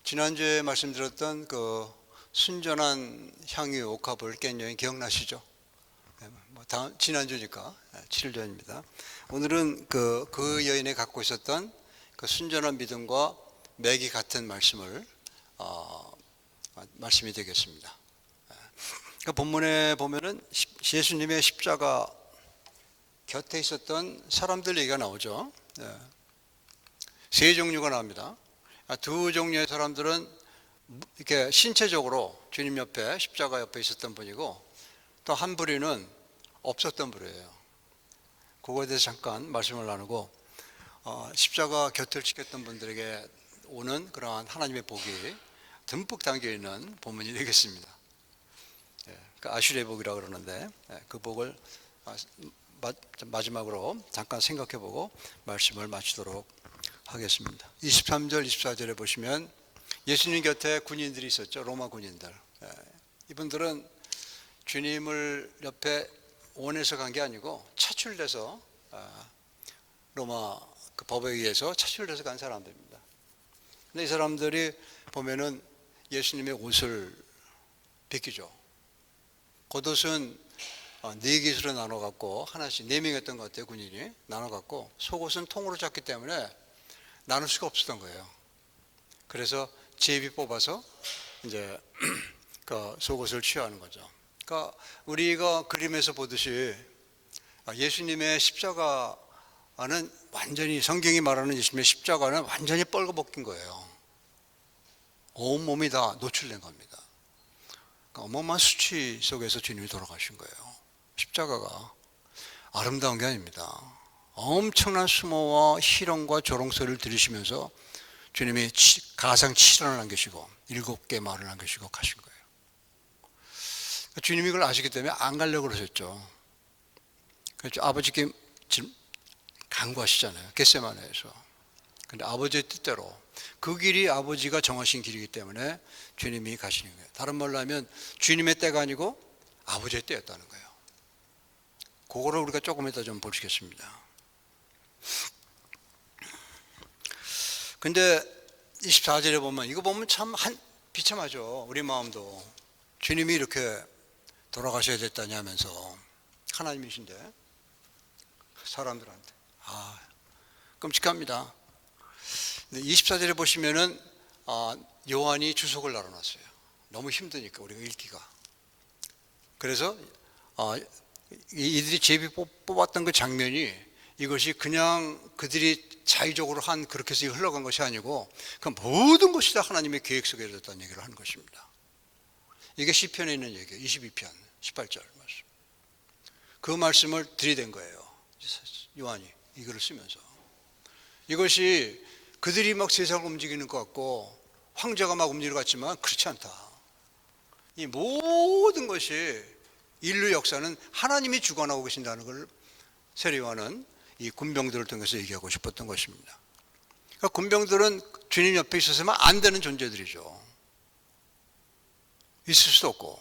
지난주에 말씀드렸던 그 순전한 향유 옥합을 깬 여인 기억나시죠? 지난주니까 7일 전입니다. 오늘은 그 여인이 갖고 있었던 그 순전한 믿음과 맥이 같은 말씀을 말씀이 되겠습니다. 그 본문에 보면은 예수님의 십자가 곁에 있었던 사람들 얘기가 나오죠. 세 종류가 나옵니다. 두 종류의 사람들은 이렇게 신체적으로 주님 옆에 십자가 옆에 있었던 분이고, 또 한 부류는 없었던 부류예요. 그거에 대해서 잠깐 말씀을 나누고, 십자가 곁을 지켰던 분들에게 오는 그러한 하나님의 복이 듬뿍 담겨 있는 본문이 되겠습니다. 그 아슈레 복이라고 그러는데, 그 복을 마지막으로 잠깐 생각해보고 말씀을 마치도록 하겠습니다. 23절, 24절에 보시면 예수님 곁에 군인들이 있었죠. 로마 군인들. 이분들은 주님을 옆에 원해서 간 게 아니고 차출돼서 로마 그 법에 의해서 차출돼서 간 사람들입니다. 근데 이 사람들이 보면은 예수님의 옷을 벗기죠. 겉옷은 네 개수로 나눠 갖고 하나씩 4명이었던 것 같아요. 군인이 나눠 갖고 속옷은 통으로 짰기 때문에 나눌 수가 없었던 거예요. 그래서 제비 뽑아서 이제 그 속옷을 취하는 거죠. 그러니까 우리가 그림에서 보듯이 예수님의 십자가는 완전히, 성경이 말하는 예수님의 십자가는 완전히 뻘거벗긴 거예요. 온몸이 다 노출된 겁니다. 그러니까 어마어마한 수치 속에서 주님이 돌아가신 거예요. 십자가가 아름다운 게 아닙니다. 엄청난 수모와 희롱과 조롱소리를 들으시면서 주님이 가상 7원을 남기시고 7개 말을 남기시고 가신 거예요. 주님이 그걸 아시기 때문에 안 가려고 그러셨죠. 그렇죠. 아버지께 간구하시잖아요. 겟세마네에서. 근데 아버지의 뜻대로 그 길이 아버지가 정하신 길이기 때문에 주님이 가시는 거예요. 다른 말로 하면 주님의 때가 아니고 아버지의 때였다는 거예요. 그거를 우리가 조금 이따 좀 보시겠습니다. 근데 24절에 보면, 이거 보면 참 비참하죠. 우리 마음도. 주님이 이렇게 돌아가셔야 됐다니 하면서, 하나님이신데 사람들한테 끔찍합니다. 근데 24절에 보시면은 요한이 주석을 달아놨어요. 너무 힘드니까 우리가 읽기가. 그래서 이들이 제비 뽑았던 그 장면이, 이것이 그냥 그들이 자의적으로 그렇게 해서 흘러간 것이 아니고 그 모든 것이 다 하나님의 계획 속에 있었다는 얘기를 하는 것입니다. 이게 시편에 있는 얘기예요. 22편 18절 말씀. 그 말씀을 들이댄 거예요. 요한이 이 글을 쓰면서. 이것이 그들이 막 세상을 움직이는 것 같고 황제가 막 움직이는 것 같지만 그렇지 않다. 이 모든 것이, 인류 역사는 하나님이 주관하고 계신다는 걸 세례요한은 이 군병들을 통해서 얘기하고 싶었던 것입니다. 그러니까 군병들은 주님 옆에 있어서만 안 되는 존재들이죠. 있을 수도 없고.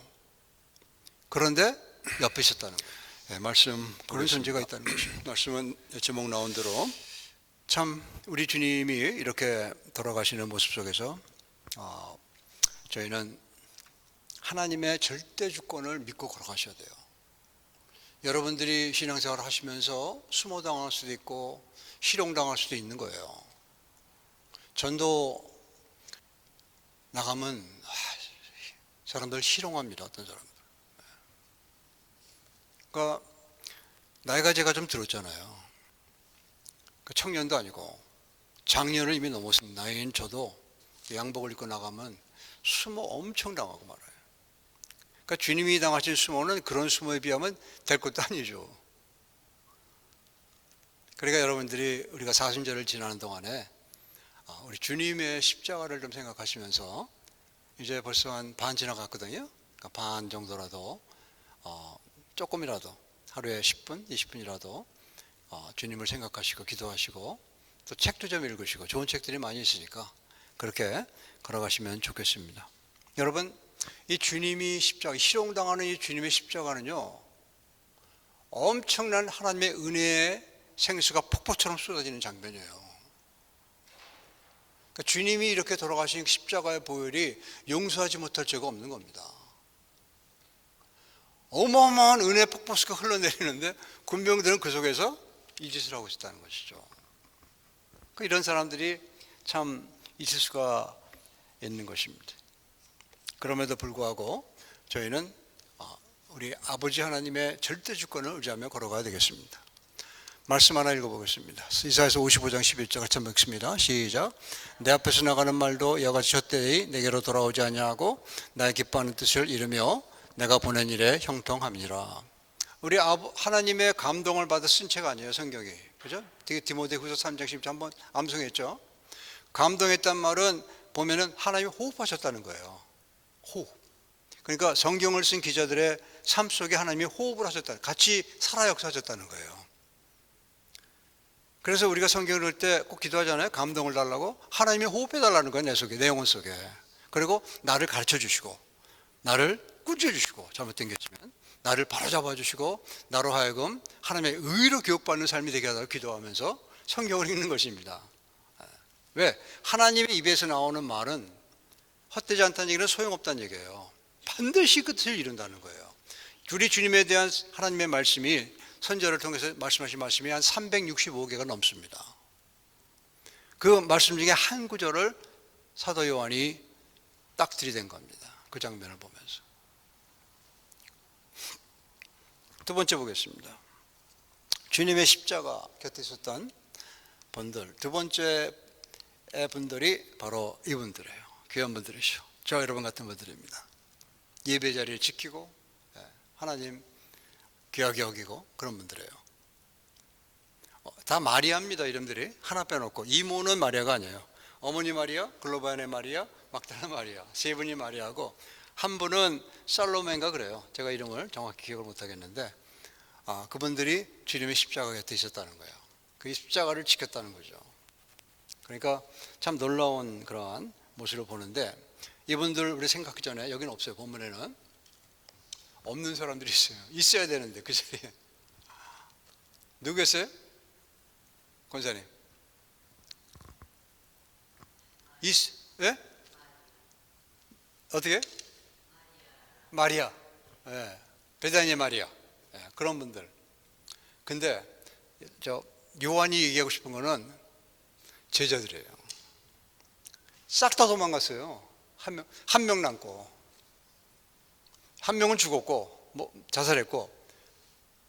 그런데 옆에 있었다는 거예요. 말씀, 그런 존재가 있다는 것이에요. 말씀은 제목 나온 대로 참 우리 주님이 이렇게 돌아가시는 모습 속에서 저희는 하나님의 절대 주권을 믿고 걸어가셔야 돼요. 여러분들이 신앙생활을 하시면서 수모당할 수도 있고 희롱당할 수도 있는 거예요. 전도 나가면 사람들 희롱합니다. 어떤 사람들. 그러니까 나이가 제가 좀 들었잖아요. 청년도 아니고 장년을 이미 넘었습니다. 나이인 저도 양복을 입고 나가면 수모 엄청 당하고 말아요. 그러니까 주님이 당하신 수모는 그런 수모에 비하면 될 것도 아니죠. 그러니까 여러분들이 우리가 사순절을 지나는 동안에 우리 주님의 십자가를 좀 생각하시면서, 이제 벌써 한 반 지나갔거든요. 그러니까 반 정도라도 조금이라도 하루에 10분, 20분이라도 주님을 생각하시고 기도하시고, 또 책도 좀 읽으시고, 좋은 책들이 많이 있으니까 그렇게 걸어가시면 좋겠습니다. 여러분, 이 주님이 십자가, 희롱당하는 이 주님의 십자가는요, 엄청난 하나님의 은혜의 생수가 폭포처럼 쏟아지는 장면이에요. 그러니까 주님이 이렇게 돌아가신 십자가의 보혈이 용서하지 못할 죄가 없는 겁니다. 어마어마한 은혜 폭포수가 흘러내리는데 군병들은 그 속에서 이 짓을 하고 있었다는 것이죠. 이런 사람들이 참 있을 수가 있는 것입니다. 그럼에도 불구하고 저희는 우리 아버지 하나님의 절대 주권을 의지하며 걸어가야 되겠습니다. 말씀 하나 읽어보겠습니다. 이사야서 55장 11절 같이 한번 읽습니다. 시작. 내 앞에서 나가는 말도 이와같이 헛되이 내게로 돌아오지 아니하고 나의 기뻐하는 뜻을 이루며 내가 보낸 일에 형통함이니라. 우리 하나님의 감동을 받아 쓴 책 아니에요, 성경이. 그죠? 디모데후서 3장 10절 한번 암송했죠. 감동했단 말은 보면은 하나님이 호흡하셨다는 거예요. 호흡. 그러니까 성경을 쓴 기자들의 삶 속에 하나님이 호흡을 하셨다. 같이 살아 역사하셨다는 거예요. 그래서 우리가 성경을 읽을 때 꼭 기도하잖아요. 감동을 달라고. 하나님이 호흡해 달라는 거예요, 내 속에, 내 영혼 속에. 그리고 나를 가르쳐 주시고, 나를 꾸짖어 주시고, 잘못된 게 있으면 나를 바로잡아 주시고, 나로 하여금 하나님의 의로 교육받는 삶이 되게 하도록 기도하면서 성경을 읽는 것입니다. 왜? 하나님의 입에서 나오는 말은 헛되지 않다는 얘기는 소용없다는 얘기예요. 반드시 끝을 이룬다는 거예요. 우리 주님에 대한 하나님의 말씀이 선지자를 통해서 말씀하신 말씀이 한 365개가 넘습니다. 그 말씀 중에 한 구절을 사도 요한이 딱 들이댄 겁니다. 그 장면을 보면서. 두 번째 보겠습니다. 주님의 십자가 곁에 있었던 분들, 두 번째 분들이 바로 이분들이에요. 귀한 분들이시죠. 저 여러분 같은 분들입니다. 예배 자리를 지키고 하나님 귀하게 여기고 그런 분들이에요. 다 마리아입니다. 이름들이 하나 빼놓고. 이모는 마리아가 아니에요. 어머니 마리아, 글로바인의 마리아, 막달라 마리아, 세 분이 마리아고 한 분은 살로메인가 그래요. 제가 이름을 정확히 기억을 못하겠는데 그분들이 주님의 십자가 곁에 있었다는 거예요. 그 십자가를 지켰다는 거죠. 그러니까 참 놀라운 그러한 모습을 보는데 이분들 우리 생각하기 전에 여기는 없어요. 본문에는 없는 사람들이 있어요. 있어야 되는데 그 자리에 누구였어요? 권사님 예? 어떻게? 마리아, 베다니의 마리아, 그런 분들. 근데 저 요한이 얘기하고 싶은 거는 제자들이에요. 싹 다 도망갔어요. 한 명 남고, 한 명은 죽었고, 자살했고,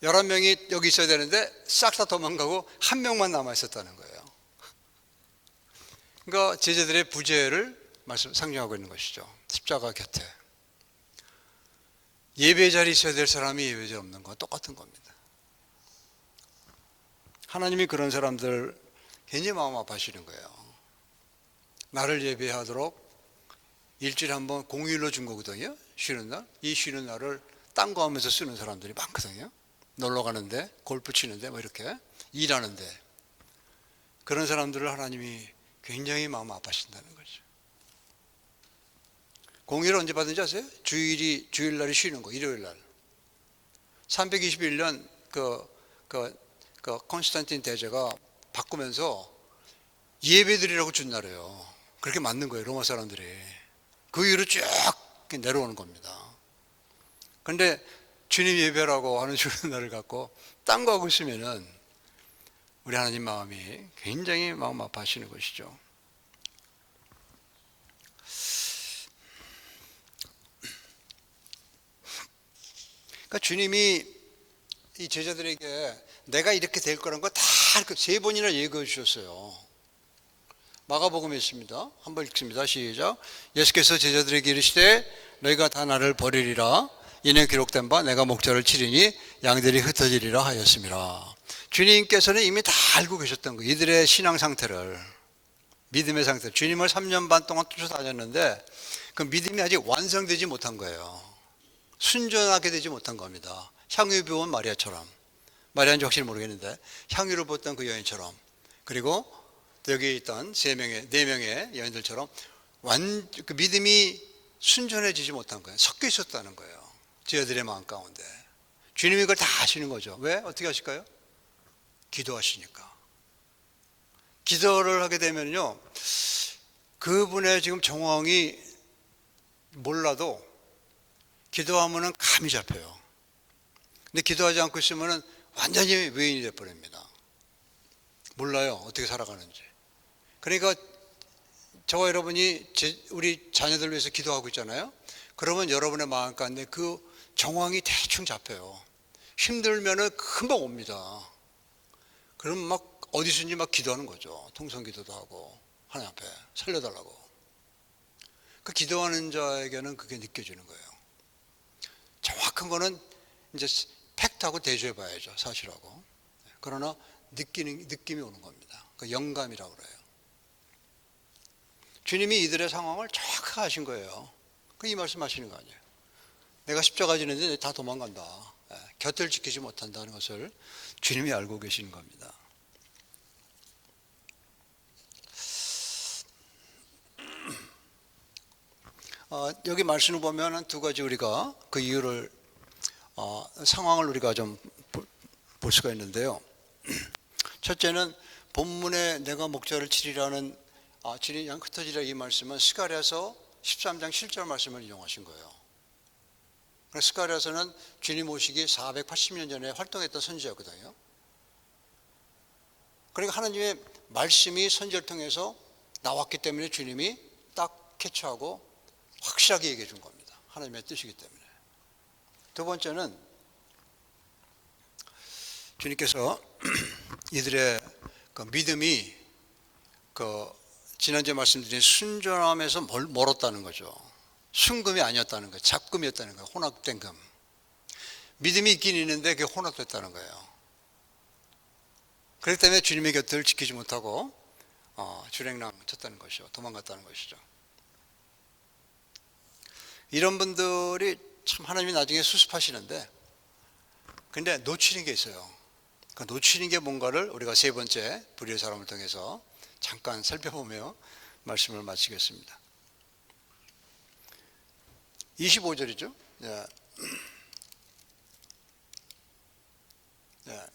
11명이 여기 있어야 되는데 싹 다 도망가고 한 명만 남아 있었다는 거예요. 그러니까 제자들의 부재를 상징하고 있는 것이죠. 십자가 곁에. 예배 자리에 있어야 될 사람이 예배 자리에 없는 건 똑같은 겁니다. 하나님이 그런 사람들 굉장히 마음 아파하시는 거예요. 나를 예배하도록 일주일에 한 번 공휴일로 준 거거든요. 쉬는 날. 이 쉬는 날을 딴 거 하면서 쓰는 사람들이 많거든요. 놀러 가는데, 골프 치는데, 이렇게 일하는데. 그런 사람들을 하나님이 굉장히 마음 아파하신다는 거죠. 공휴일 언제 받은지 아세요? 주일날이 쉬는 거, 일요일날. 321년 콘스탄틴 대제가 바꾸면서 예배드리라고 준 날이에요. 그렇게 맞는 거예요, 로마 사람들이. 그 이후로 쭉 내려오는 겁니다. 그런데 주님 예배라고 하는 주는 날을 갖고 딴 거 하고 있으면은 우리 하나님 마음이 굉장히 마음 아파하시는 것이죠. 그러니까 주님이 이 제자들에게 내가 이렇게 될 거라는 거 다 세 번이나 얘기해 주셨어요. 마가복음에 있습니다. 한번 읽습니다. 시작. 예수께서 제자들에게 이르시되 너희가 다 나를 버리리라. 이는 기록된 바 내가 목자를 치리니 양들이 흩어지리라 하였습니다. 주님께서는 이미 다 알고 계셨던 거예요. 이들의 신앙 상태를, 믿음의 상태를. 주님을 3년 반 동안 쫓아다녔는데 그 믿음이 아직 완성되지 못한 거예요. 순전하게 되지 못한 겁니다. 향유 부은 마리아처럼. 마리아인지 확실히 모르겠는데 향유를 부었던 그 여인처럼, 그리고 여기 있던 네 명의 여인들처럼 그 믿음이 순전해지지 못한 거예요. 섞여 있었다는 거예요. 제자들의 마음 가운데. 주님이 그걸 다 아시는 거죠. 왜? 어떻게 하실까요? 기도하시니까. 기도를 하게 되면요, 그분의 지금 정황이 몰라도 기도하면은 감이 잡혀요. 근데 기도하지 않고 있으면은 완전히 외인이 돼버립니다. 몰라요, 어떻게 살아가는지. 그러니까 저와 여러분이 우리 자녀들 위해서 기도하고 있잖아요. 그러면 여러분의 마음 가운데 그 정황이 대충 잡혀요. 힘들면은 금방 옵니다. 그럼 막 어디서든지 막 기도하는 거죠. 통성 기도도 하고 하나님 앞에 살려달라고. 그 기도하는 자에게는 그게 느껴지는 거예요. 정확한 거는 이제 팩트하고 대조해 봐야죠. 사실하고. 그러나 느낌이 오는 겁니다. 그 영감이라고 그래요. 주님이 이들의 상황을 정확하게 하신 거예요. 이 말씀 하시는 거 아니에요. 내가 십자가 지는데 다 도망간다. 곁을 지키지 못한다는 것을 주님이 알고 계시는 겁니다. 여기 말씀을 보면 두 가지 우리가 그 이유를 상황을 우리가 좀 볼 수가 있는데요. 첫째는 본문에 내가 목자를 치리라는 진이 양 흩어지라 이 말씀은 스가랴서 13장 7절 말씀을 이용하신 거예요. 스가랴서는 주님 오시기 480년 전에 활동했던 선지자거든요. 그러니까 하나님의 말씀이 선지자를 통해서 나왔기 때문에 주님이 딱 캐치하고 확실하게 얘기해 준 겁니다. 하나님의 뜻이기 때문에. 두 번째는 주님께서 이들의 그 믿음이 지난주에 말씀드린 순전함에서 멀었다는 거죠. 순금이 아니었다는 거예요. 잡금이었다는 거예요. 혼합된 금. 믿음이 있긴 있는데 그게 혼합됐다는 거예요. 그렇기 때문에 주님의 곁을 지키지 못하고 주랭랑 쳤다는 것이죠. 도망갔다는 것이죠. 이런 분들이 참 하나님이 나중에 수습하시는데 근데 놓치는 게 있어요. 그 놓치는 게 뭔가를 우리가 세 번째 불의의 사람을 통해서 잠깐 살펴보며 말씀을 마치겠습니다. 25절이죠.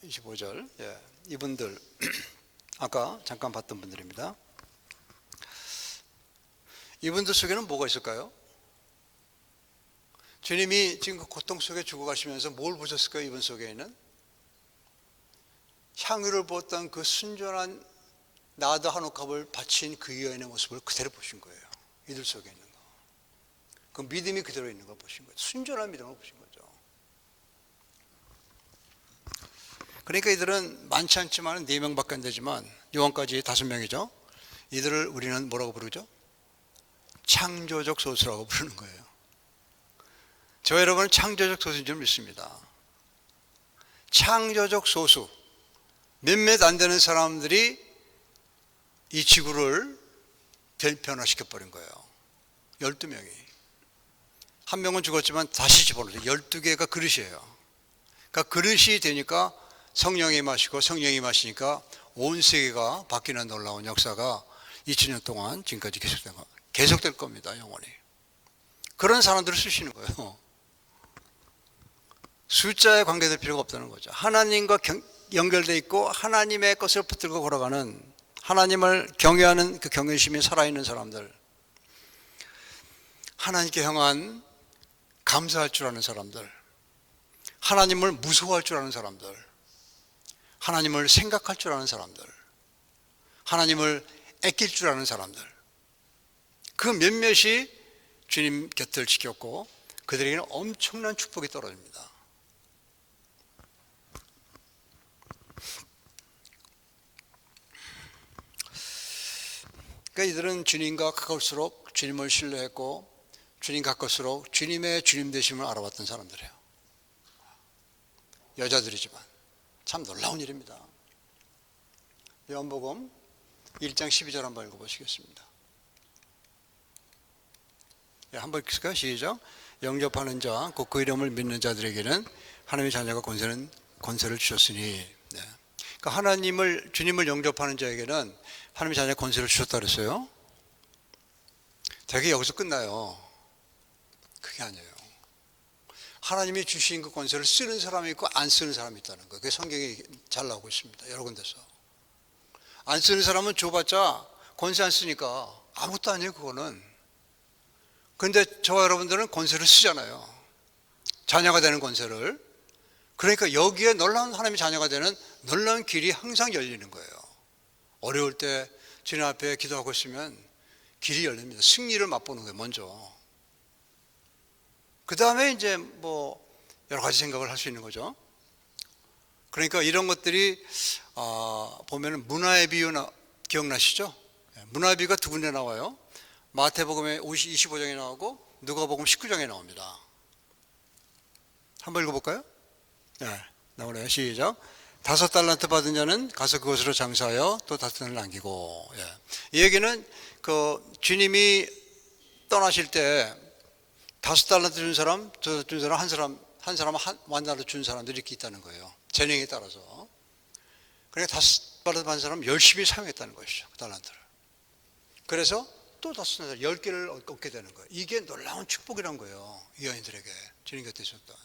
25절. 이분들 아까 잠깐 봤던 분들입니다. 이분들 속에는 뭐가 있을까요? 주님이 지금 그 고통 속에 죽어가시면서 뭘 보셨을까요? 이분 속에는 향유를 부었던 그 순전한 나드 한옥합을 바친 그 여인의 모습을 그대로 보신 거예요. 이들 속에 있는 거. 그 믿음이 그대로 있는 걸 보신 거예요. 순전한 믿음을 보신 거죠. 그러니까 이들은 많지 않지만 4명밖에 안 되지만 요한까지 5명이죠. 이들을 우리는 뭐라고 부르죠? 창조적 소수라고 부르는 거예요. 저 여러분은 창조적 소수인 줄 믿습니다. 창조적 소수. 몇몇 안 되는 사람들이 이 지구를 변화시켜버린 거예요. 12명이. 한 명은 죽었지만 다시 집어넣어요. 12개가 그릇이에요. 그러니까 그릇이 되니까 성령이 마시고 성령이 마시니까 온 세계가 바뀌는 놀라운 역사가 2000년 동안 지금까지 계속될 겁니다. 영원히. 그런 사람들을 쓰시는 거예요. 숫자에 관계될 필요가 없다는 거죠. 하나님과 연결되어 있고 하나님의 것을 붙들고 걸어가는 하나님을 경외하는 그 경외심이 살아있는 사람들, 하나님께 향한 감사할 줄 아는 사람들, 하나님을 무서워할 줄 아는 사람들, 하나님을 생각할 줄 아는 사람들, 하나님을 아낄 줄 아는 사람들, 그 몇몇이 주님 곁을 지켰고 그들에게는 엄청난 축복이 떨어집니다. 그러니까 이들은 주님과 가까울수록 주님을 신뢰했고 주님 가까울수록 주님의 주님 되심을 알아봤던 사람들이에요. 여자들이지만 참 놀라운 일입니다. 요한복음 1장 12절 한번 읽어보시겠습니다. 한번 읽을까요? 시작. 영접하는 자, 곧 그 이름을 믿는 자들에게는 하나님의 자녀가 권세를 주셨으니. 그러니까 주님을 영접하는 자에게는 하나님의 자녀의 권세를 주셨다 그랬어요. 되게 여기서 끝나요. 그게 아니에요. 하나님이 주신 그 권세를 쓰는 사람이 있고 안 쓰는 사람이 있다는 거예요. 그게 성경에 잘 나오고 있습니다. 여러 군데서. 안 쓰는 사람은 줘봤자 권세 안 쓰니까 아무것도 아니에요, 그거는. 그런데 저와 여러분들은 권세를 쓰잖아요. 자녀가 되는 권세를. 그러니까 여기에 놀라운 하나님의 자녀가 되는 놀라운 길이 항상 열리는 거예요. 어려울 때 주님 앞에 기도하고 있으면 길이 열립니다. 승리를 맛보는 거예요, 먼저. 그 다음에 이제 뭐 여러 가지 생각을 할 수 있는 거죠. 그러니까 이런 것들이 보면은 문화의 비유 기억나시죠? 문화의 비유가 두 군데 나와요. 마태복음에 25장에 나오고 누가복음 19장에 나옵니다. 한번 읽어볼까요? 네, 나오네요. 시작. 5달란트 받은 자는 가서 그것으로 장사하여 또 5달란트를 남기고. 예. 이 얘기는 그 주님이 떠나실 때 5달란트 준 사람, 준 사람, 한 사람 $1,000 준 사람들이 이렇게 있다는 거예요. 재능에 따라서. 그러니까 5달란트 받은 사람 열심히 사용했다는 것이죠. 그 달란트를. 그래서 또 5달란트, 10개를 얻게 되는 거예요. 이게 놀라운 축복이란 거예요. 이 여인들에게. 주님 곁에 있었던.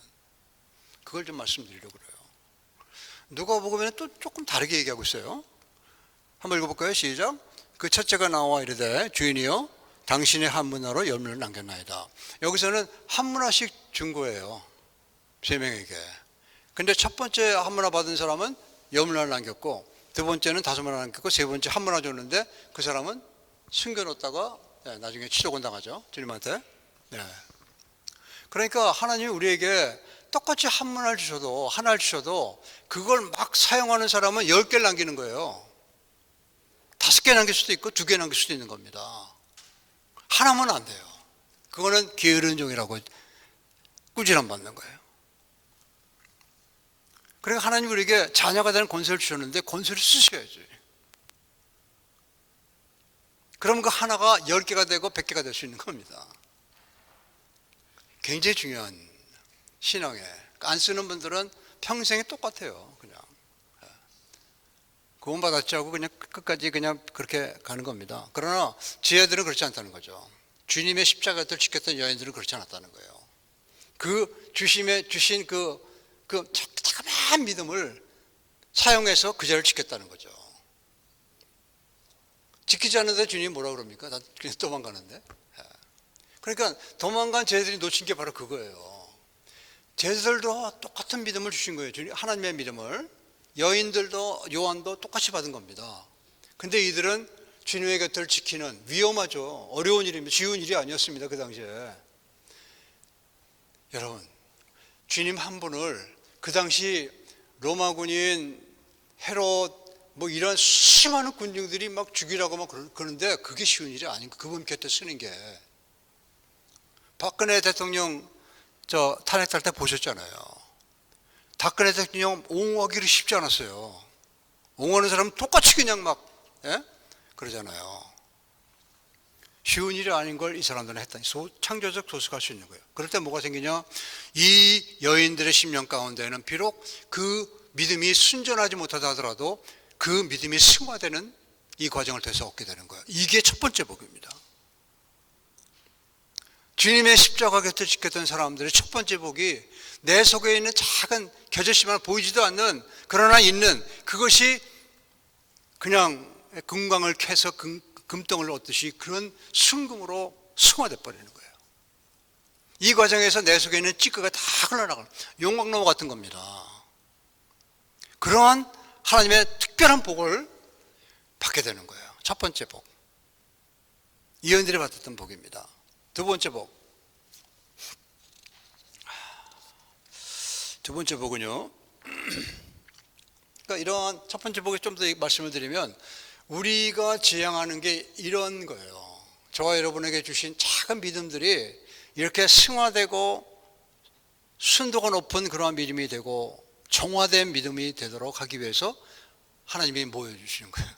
그걸 좀 말씀드리려고 그래요. 누가복음에는 또 조금 다르게 얘기하고 있어요. 한번 읽어볼까요? 시작. 그 첫째가 나와 이르되 주인이여 당신의 한 문화로 10문을 남겼나이다. 여기서는 한 문화씩 준 거예요. 3명에게. 근데 첫 번째 한 문화 받은 사람은 10문화를 남겼고, 두 번째는 5문화 남겼고, 세 번째 한 문화 줬는데 그 사람은 숨겨놓다가 나중에 치욕을 당하죠. 주님한테. 네. 그러니까 하나님이 우리에게 똑같이 한 문화를 주셔도, 하나를 주셔도 그걸 막 사용하는 사람은 10개를 남기는 거예요. 5개 남길 수도 있고 2개 남길 수도 있는 겁니다. 하나면 안 돼요. 그거는 게으른 종이라고 꾸지람 받는 거예요. 그러니까 하나님 우리에게 자녀가 되는 권세를 주셨는데 권세를 쓰셔야지. 그럼 그 하나가 10개가 되고 100개가 될 수 있는 겁니다. 굉장히 중요한 신앙에 안 쓰는 분들은 평생에 똑같아요. 그냥 구원받았지 하고 그냥 끝까지 그냥 그렇게 가는 겁니다. 그러나 지혜들은 그렇지 않다는 거죠. 주님의 십자가를 지켰던 여인들은 그렇지 않았다는 거예요. 그 주신 그 자그마한 믿음을 사용해서 그 자를 지켰다는 거죠. 지키지 않는데 주님이 뭐라 그럽니까? 나 그냥 도망가는데. 그러니까 도망간 쟤들이 놓친 게 바로 그거예요. 쟤들도 똑같은 믿음을 주신 거예요. 하나님의 믿음을. 여인들도 요한도 똑같이 받은 겁니다. 근데 이들은 주님의 곁을 지키는, 위험하죠. 어려운 일입니다. 쉬운 일이 아니었습니다. 그 당시에. 여러분, 주님 한 분을 그 당시 로마 군인 헤롯 뭐 이런 수많은 군중들이 막 죽이라고 막 그러는데 그게 쉬운 일이 아닌 거. 그분 곁에 쓰는 게. 박근혜 대통령 탄핵할 때 보셨잖아요. 박근혜 대통령 옹호하기를 쉽지 않았어요. 옹호하는 사람은 똑같이 그냥 막 그러잖아요. 쉬운 일이 아닌 걸 이 사람들은 했다니 창조적 도숙할 수 있는 거예요. 그럴 때 뭐가 생기냐? 이 여인들의 심령 가운데는 비록 그 믿음이 순전하지 못하다 하더라도 그 믿음이 승화되는 이 과정을 통해서 얻게 되는 거예요. 이게 첫 번째 복입니다. 주님의 십자가 곁을 지켰던 사람들의 첫 번째 복이 내 속에 있는 작은 겨자씨만 보이지도 않는 그러나 있는 그것이 그냥 금광을 캐서 금덩을 얻듯이 그런 순금으로 승화돼 버리는 거예요. 이 과정에서 내 속에 있는 찌꺼기가 다 흘러나가는 용광로무 같은 겁니다. 그러한 하나님의 특별한 복을 받게 되는 거예요. 첫 번째 복. 이 여인들이 받았던 복입니다. 두 번째 복. 두 번째 복은요. 그러니까 이러한 첫 번째 복에 좀 더 말씀을 드리면 우리가 지향하는 게 이런 거예요. 저와 여러분에게 주신 작은 믿음들이 이렇게 승화되고 순도가 높은 그러한 믿음이 되고 정화된 믿음이 되도록 하기 위해서 하나님이 모여주시는 거예요.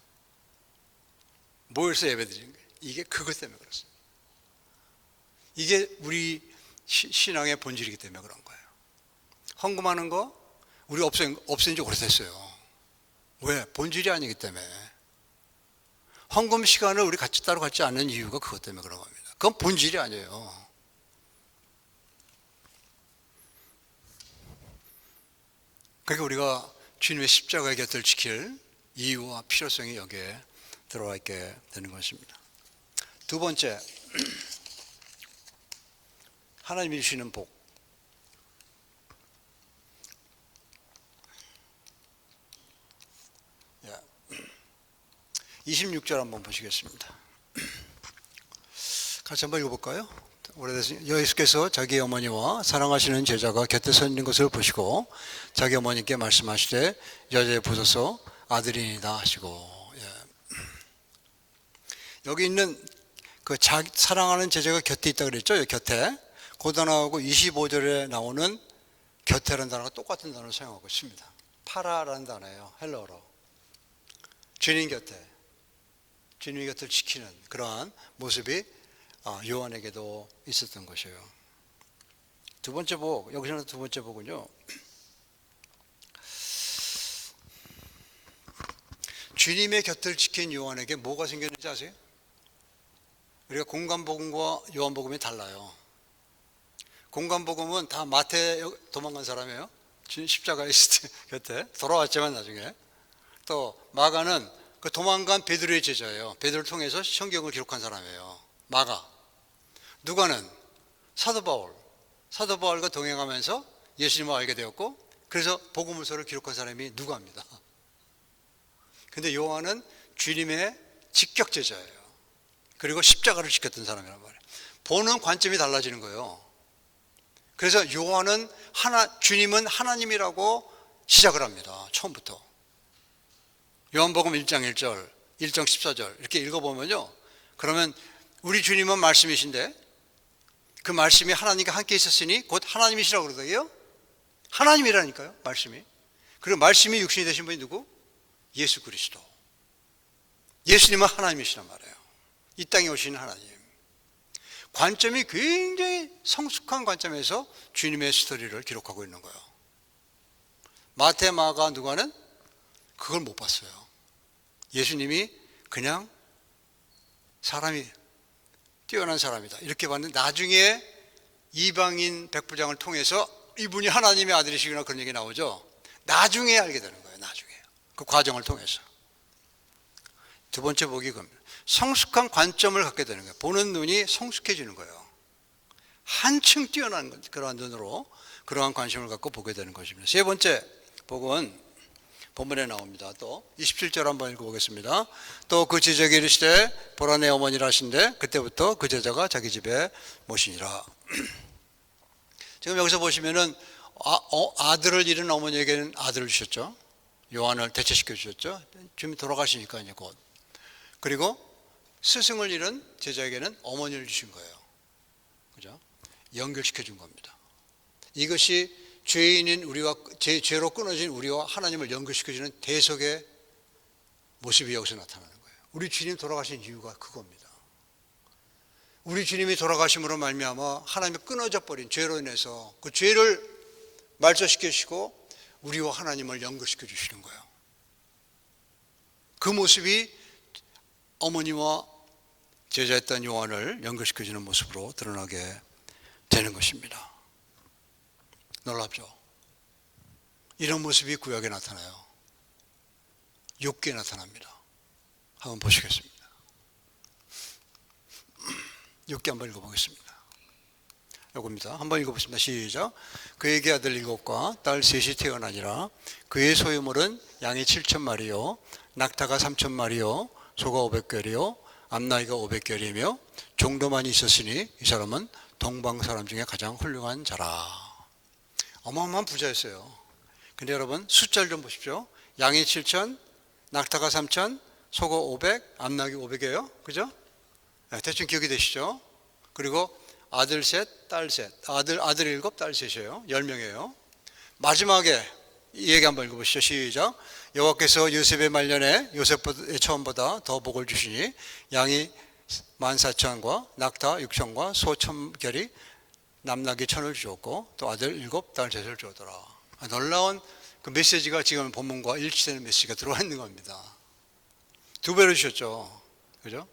모여서 예배드리는 거예요. 이게 그것 때문에 그렇습니다. 이게 우리 신앙의 본질이기 때문에 그런 거예요. 헌금하는 거 우리 없앤 지 오래됐어요. 왜? 본질이 아니기 때문에. 헌금 시간을 우리 같이 따로 갖지 않는 이유가 그것 때문에 그런 겁니다. 그건 본질이 아니에요. 그러니까 우리가 주님의 십자가의 곁을 지킬 이유와 필요성이 여기에 들어와 있게 되는 것입니다. 두 번째, 하나님이 주시는 복. 26절 한번 보시겠습니다. 같이 한번 읽어볼까요? 오래돼서 예수께서 자기 어머니와 사랑하시는 제자가 곁에 서 있는 것을 보시고 자기 어머니께 말씀하시되 여자에 보소서 아들이니이다 하시고. 여기 있는 그 사랑하는 제자가 곁에 있다 그랬죠? 곁에. 그 단어하고 25절에 나오는 곁에라는 단어가 똑같은 단어를 사용하고 있습니다. 파라라는 단어예요. 헬러어로. 주님 곁에. 주님 곁을 지키는 그러한 모습이 요한에게도 있었던 것이에요. 두 번째 복, 여기서는 두 번째 복은요, 주님의 곁을 지킨 요한에게 뭐가 생겼는지 아세요? 우리가 공간복음과 요한복음이 달라요. 공간복음은 다 마태 도망간 사람이에요. 십자가에 있을 때 곁에 돌아왔지만 나중에. 또 마가는 그 도망간 베드로의 제자예요. 베드로를 통해서 성경을 기록한 사람이에요. 마가. 누가는 사도 바울. 사도 바울과 동행하면서 예수님을 알게 되었고, 그래서 복음서를 기록한 사람이 누가입니다. 근데 요한은 주님의 직격 제자예요. 그리고 십자가를 지켰던 사람이란 말이에요. 보는 관점이 달라지는 거예요. 그래서 요한은 주님은 하나님이라고 시작을 합니다. 처음부터. 요한복음 1장 1절, 1장 14절 이렇게 읽어보면요. 그러면 우리 주님은 말씀이신데 그 말씀이 하나님과 함께 있었으니 곧 하나님이시라고 그러더라고요. 하나님이라니까요. 말씀이. 그리고 말씀이 육신이 되신 분이 누구? 예수 그리스도. 예수님은 하나님이시란 말이에요. 이 땅에 오신 하나님. 관점이 굉장히 성숙한 관점에서 주님의 스토리를 기록하고 있는 거예요. 마태, 마가, 누가는 그걸 못 봤어요. 예수님이 그냥 사람이 뛰어난 사람이다 이렇게 봤는데 나중에 이방인 백부장을 통해서 이분이 하나님의 아들이시구나 그런 얘기 나오죠. 나중에 알게 되는 거예요. 나중에 그 과정을 통해서. 두 번째 복이 그겁니다. 성숙한 관점을 갖게 되는 거예요. 보는 눈이 성숙해지는 거예요. 한층 뛰어난 그러한 눈으로 그러한 관심을 갖고 보게 되는 것입니다. 세 번째 복은 본문에 나옵니다. 또 27절 한번 읽어보겠습니다. 또 그 제자에게 이르시되 보라 내 어머니라 하신대 그때부터 그 제자가 자기 집에 모시니라. 지금 여기서 보시면은 아들을 잃은 어머니에게는 아들을 주셨죠. 요한을 대체시켜 주셨죠. 지금 돌아가시니까 이제 곧. 그리고 스승을 잃은 제자에게는 어머니를 주신 거예요. 그죠? 연결시켜 준 겁니다. 이것이 죄인인 우리와 죄로 끊어진 우리와 하나님을 연결시켜주는 대속의 모습이 여기서 나타나는 거예요. 우리 주님 돌아가신 이유가 그겁니다. 우리 주님이 돌아가심으로 말미암아 하나님이 끊어져 버린 죄로 인해서 그 죄를 말소시켜 주시고 우리와 하나님을 연결시켜 주시는 거예요. 그 모습이 어머니와 제자였던 요한을 연결시켜 주는 모습으로 드러나게 되는 것입니다. 놀랍죠? 이런 모습이 구약에 나타나요. 욥기에 나타납니다. 한번 보시겠습니다. 욥기 한번 읽어보겠습니다. 요겁니다. 한번 읽어보겠습니다. 시작. 그에게 아들 7과 딸 3이 태어나니라. 그의 소유물은 양이 7,000마리요 낙타가 3,000마리요 소가 500결이요 암나이가 500결이며 종도만이 있었으니 이 사람은 동방 사람 중에 가장 훌륭한 자라. 어마어마한 부자였어요. 근데 여러분 숫자를 좀 보십시오. 양이 7,000, 낙타가 3,000, 소가 500, 암낙이 500이에요. 그죠? 네, 대충 기억이 되시죠? 그리고 아들 셋, 딸 셋. 아들 7, 딸 셋이에요. 10명이에요. 마지막에 이 얘기 한번 읽어보시죠. 시작. 여호와께서 요셉의 말년에 요셉의 처음보다 더 복을 주시니 양이 14,000과 낙타 6,000과 소 1,000결이 남나기 1,000을 주었고 또 아들 7, 딸 셋을 주었더라. 놀라운 그 메시지가 지금 본문과 일치되는 메시지가 들어와 있는 겁니다. 2배로 주셨죠. 그죠?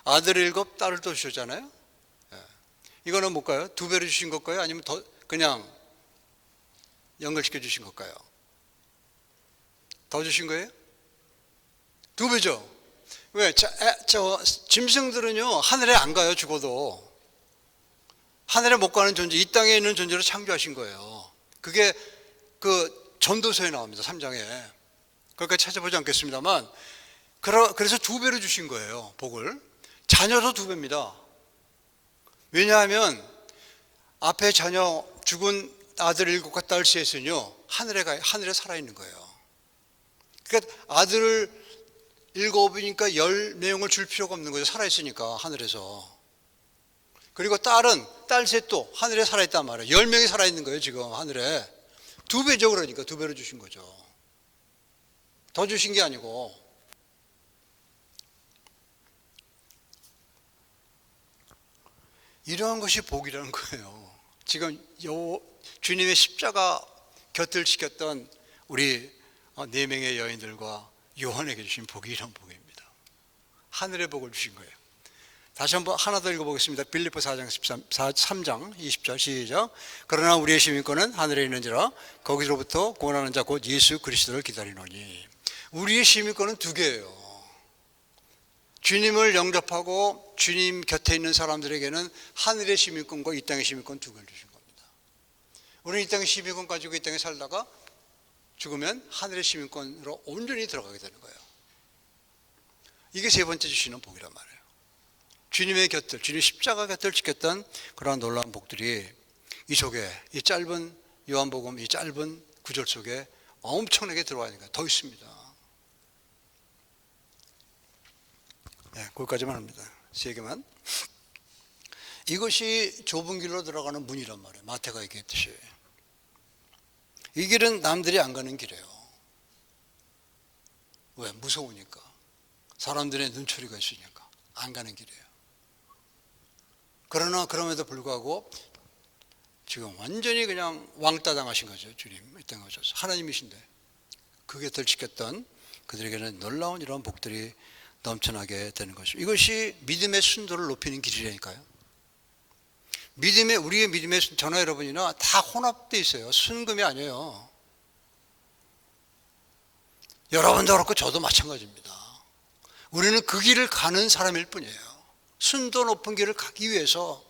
아들 7, 딸을 또 주셨잖아요. 이거는 뭘까요? 2배로 주신 걸까요? 아니면 더 그냥 연결시켜 주신 걸까요? 더 주신 거예요? 2배죠. 왜? 짐승들은요, 하늘에 안 가요, 죽어도. 하늘에 못 가는 존재, 이 땅에 있는 존재로 창조하신 거예요. 그게 그 전도서에 나옵니다, 3장에. 그러니까 찾아보지 않겠습니다만, 그래서 2배로 주신 거예요, 복을. 자녀도 2배입니다. 왜냐하면, 앞에 자녀, 죽은 아들 7과 딸 셋은요, 하늘에 살아있는 거예요. 그러니까 아들을 7이니까 10명을 줄 필요가 없는 거죠. 살아있으니까, 하늘에서. 그리고 딸 셋도 하늘에 살아있단 말이에요. 10명이 살아있는 거예요, 지금, 하늘에. 2배죠, 그러니까. 2배로 주신 거죠. 더 주신 게 아니고. 이러한 것이 복이라는 거예요. 지금 주님의 십자가 곁을 지켰던 우리 4명의 여인들과 요한에게 주신 복이 이런 복입니다. 하늘의 복을 주신 거예요. 다시 한번 하나 더 읽어보겠습니다. 빌립보 4장 3장 20절 시작. 그러나 우리의 시민권은 하늘에 있는지라 거기로부터 구원하는 자 곧 예수 그리스도를 기다리노니. 우리의 시민권은 2개예요. 주님을 영접하고 주님 곁에 있는 사람들에게는 하늘의 시민권과 이 땅의 시민권 2개를 주신 겁니다. 우리는 이 땅의 시민권 가지고 이 땅에 살다가 죽으면 하늘의 시민권으로 온전히 들어가게 되는 거예요. 이게 3번째 주시는 복이란 말이에요. 주님의 곁을, 주님 십자가 곁을 지켰던 그러한 놀라운 복들이 이 속에, 이 짧은 요한복음, 이 짧은 구절 속에 엄청나게 들어와 있는 거예요. 더 있습니다. 네, 거기까지만 합니다. 3개만. 이것이 좁은 길로 들어가는 문이란 말이에요. 마태가 얘기했듯이. 이 길은 남들이 안 가는 길이에요. 왜? 무서우니까. 사람들의 눈초리가 있으니까. 안 가는 길이에요. 그러나 그럼에도 불구하고 지금 완전히 그냥 왕따 당하신 거죠. 주님 이 땅에 오셔서. 하나님이신데 그 곁을 지켰던 그들에게는 놀라운 이런 복들이 넘쳐나게 되는 것이죠. 이것이 믿음의 순도를 높이는 길이라니까요. 우리의 믿음의 저나 여러분이나 다 혼합되어 있어요. 순금이 아니에요. 여러분도 그렇고 저도 마찬가지입니다. 우리는 그 길을 가는 사람일 뿐이에요. 순도 높은 길을 가기 위해서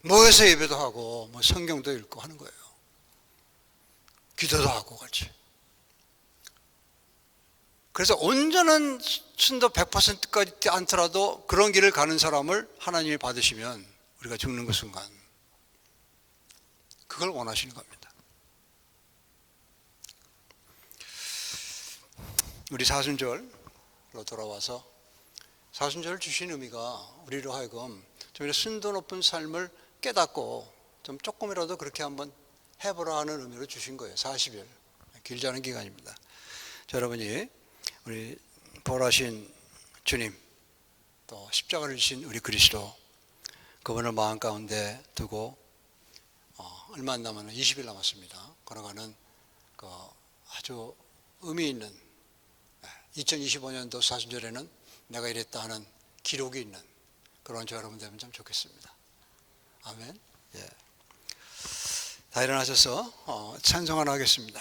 모여서 예배도 하고 성경도 읽고 하는 거예요. 기도도 하고 같이. 그래서 온전한 순도 100%까지 않더라도 그런 길을 가는 사람을 하나님이 받으시면 우리가 죽는 그 순간 그걸 원하시는 겁니다. 우리 사순절로 돌아와서 사순절을 주신 의미가 우리로 하여금 좀 이렇게 순도 높은 삶을 깨닫고 좀 조금이라도 그렇게 한번 해보라 하는 의미로 주신 거예요. 40일. 길지 않은 기간입니다. 자, 여러분이 우리 부활하신 주님 또 십자가를 지신 우리 그리스도 그분을 마음 가운데 두고 얼마 안 남았는 20일 남았습니다. 걸어가는 그 아주 의미 있는 2025년도 사순절에는 내가 이랬다 하는 기록이 있는 그런 저 여러분 되면 참 좋겠습니다. 아멘. 예. 다 일어나셔서 찬송 하나 하겠습니다.